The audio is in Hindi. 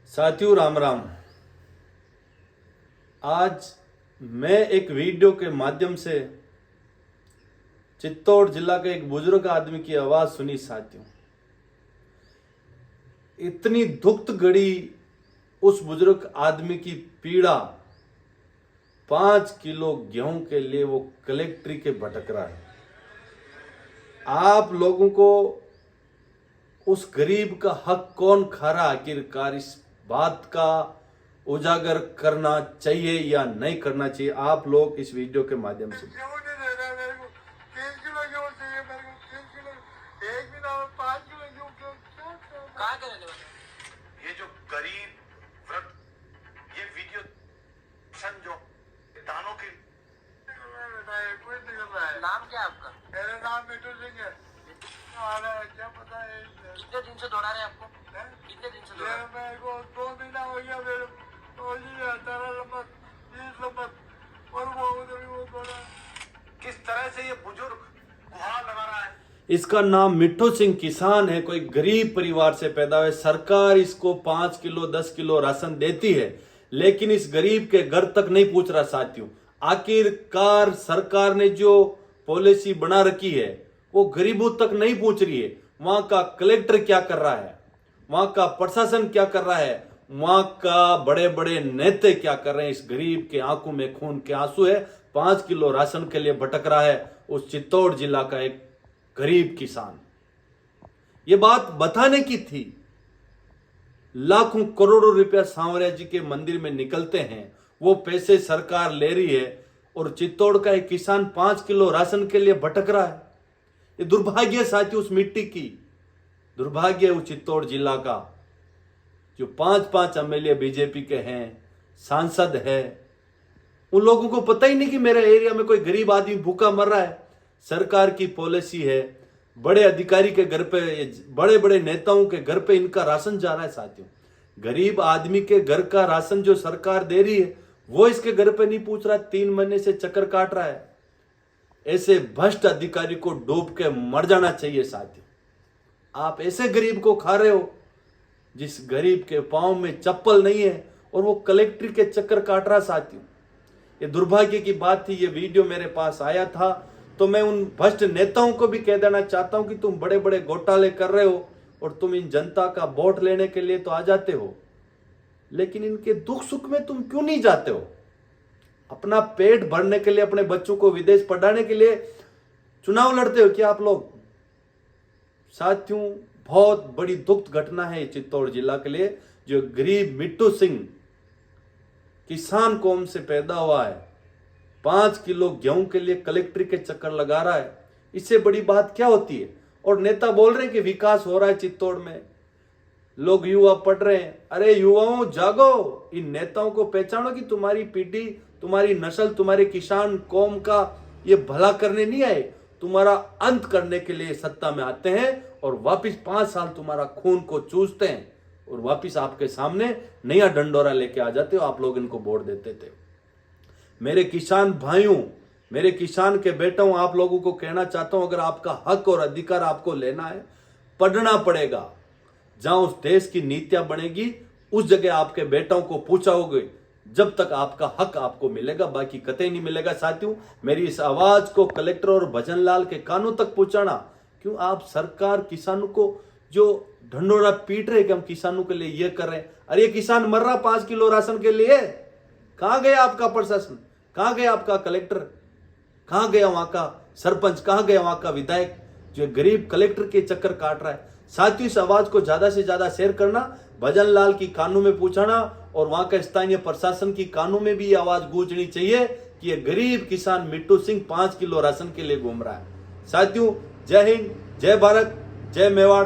साथियों राम राम। आज मैं एक वीडियो के माध्यम से चित्तौड़ जिला के एक बुजुर्ग आदमी की आवाज सुनी। साथियों, इतनी दुख घड़ी उस बुजुर्ग आदमी की पीड़ा, 5 किलो गेहूं के लिए वो कलेक्ट्री के भटक रहा है। आप लोगों को उस गरीब का हक कौन खा रहा, आखिरकार इस बात का उजागर करना चाहिए या नहीं करना चाहिए, आप लोग इस वीडियो के माध्यम से। ये जो गरीब व्रत, ये वीडियो समझो दानों के। नाम क्या है आपका? मेरा नाम मिट्टू सिंह है। क्या पता है कितने दिन से दौड़ा रहे हैं आपको? कितने दिन से दौड़ा रहे हैं? मेरे को 2 महीना हो गया। मेरे तो 18 लंबा 20 लंबा और वो बोला किस तरह से ये बुजुर्ग गुहार लगा रहा है। इसका नाम मिट्टू सिंह किसान है, कोई गरीब परिवार से पैदा हुए। सरकार इसको 5 किलो 10 किलो राशन देती है, लेकिन इस गरीब के घर तक नहीं पूछ रहा। साथियों, आखिरकार सरकार ने जो पॉलिसी बना रखी है वो गरीबों तक नहीं पहुंच रही है। वहां का कलेक्टर क्या कर रहा है, वहां का प्रशासन क्या कर रहा है, वहां का बड़े बड़े नेता क्या कर रहे हैं। इस गरीब के आंखों में खून के आंसू है। 5 किलो राशन के लिए भटक रहा है उस चित्तौड़ जिला का एक गरीब किसान। ये बात बताने की थी। लाखों करोड़ों रुपया सांवरिया जी के मंदिर में निकलते हैं, वो पैसे सरकार ले रही है और चित्तौड़ का एक किसान 5 किलो राशन के लिए भटक रहा है। ये दुर्भाग्य साथी उस मिट्टी की, दुर्भाग्य उस चित्तौड़ जिला का जो 5-5 एमएलए बीजेपी के हैं, सांसद है। उन लोगों को पता ही नहीं कि मेरे एरिया में कोई गरीब आदमी भूखा मर रहा है। सरकार की पॉलिसी है, बड़े अधिकारी के घर पे, बड़े बड़े नेताओं के घर पे इनका राशन जा रहा है। साथियों, गरीब आदमी के घर का राशन जो सरकार दे रही है वो इसके घर पे नहीं पूछ रहा। 3 महीने से चक्कर काट रहा है। ऐसे भ्रष्ट अधिकारी को डूब के मर जाना चाहिए। साथियों, आप ऐसे गरीब को खा रहे हो जिस गरीब के पांव में चप्पल नहीं है और वो कलेक्ट्री के चक्कर काट रहा। साथियों, ये दुर्भाग्य की बात थी। ये वीडियो मेरे पास आया था तो मैं उन भ्रष्ट नेताओं को भी कह देना चाहता हूं कि तुम बड़े बड़े घोटाले कर रहे हो और तुम इन जनता का वोट लेने के लिए तो आ जाते हो, लेकिन इनके दुख सुख में तुम क्यों नहीं जाते हो? अपना पेट भरने के लिए, अपने बच्चों को विदेश पढ़ाने के लिए चुनाव लड़ते हो क्या आप लोग? साथियों, बहुत बड़ी दुख घटना है चित्तौड़ जिला के लिए। जो गरीब मिट्टू सिंह किसान कौम से पैदा हुआ है, 5 किलो गेहूं के लिए कलेक्ट्री के चक्कर लगा रहा है। इससे बड़ी बात क्या होती है? और नेता बोल रहे हैं कि विकास हो रहा है चित्तौड़ में, लोग युवा पढ़ रहे हैं। अरे युवाओं, जागो, इन नेताओं को पहचानो कि तुम्हारी पीढ़ी, तुम्हारी नस्ल, तुम्हारे किसान कौम का ये भला करने नहीं आए, तुम्हारा अंत करने के लिए सत्ता में आते हैं और वापिस 5 साल तुम्हारा खून को चूसते हैं और वापिस आपके सामने नया डंडोरा लेके आ जाते हो। आप लोग इनको वोट देते थे। मेरे किसान भाइयों, मेरे किसान के बेटों, आप लोगों को कहना चाहता हूं, अगर आपका हक और अधिकार आपको लेना है, पढ़ना पड़ेगा। जहां उस देश की नीतियां बनेगी उस जगह आपके बेटों को पूछाओगे, जब तक आपका हक आपको मिलेगा, बाकी कतई नहीं मिलेगा। साथियों, मेरी इस आवाज को कलेक्टर और भजनलाल के कानों तक पहुंचाना। क्यों आप सरकार किसानों को जो ढंडोरा पीट रहे कि हम किसानों के लिए ये कर रहे हैं? अरे ये किसान मर रहा 5 किलो राशन के लिए। कहां गया आपका प्रशासन? कहां गया आपका कलेक्टर? कहां गया वहां का सरपंच? कहां गया वहां का विधायक जो गरीब कलेक्टर के चक्कर काट रहा है? साथियों, इस आवाज को ज्यादा से ज्यादा शेयर करना, भजनलाल की कानों में पूछाना और वहां का स्थानीय प्रशासन की कानों में भी ये आवाज गूंजनी चाहिए कि ये गरीब किसान मिट्टू सिंह 5 किलो राशन के लिए घूम रहा है। साथियों, जय हिंद, जय भारत, जय मेवाड़।